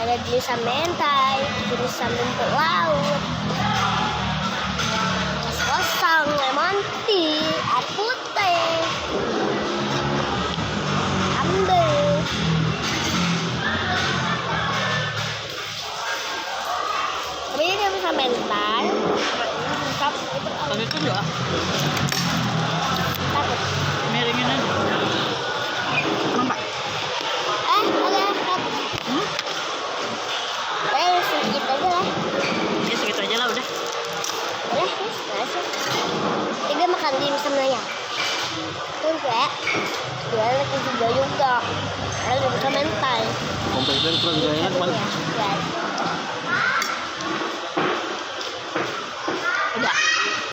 Ada jenis mentai, jenis rumput laut, es kosong, lemon tea, air putih, ambil. Tapi ini bisa mentai, Tapi itu juga takut. miringin aja. Mama. Ada takut. Sedikit aja lah. Ya segitu aja lah udah. Boleh, masuk. Tiga makan dimsum ya. Terus ya, jual lagi juga. Ada dimsum mentai. Komplek dan kurang enak mana? Ya.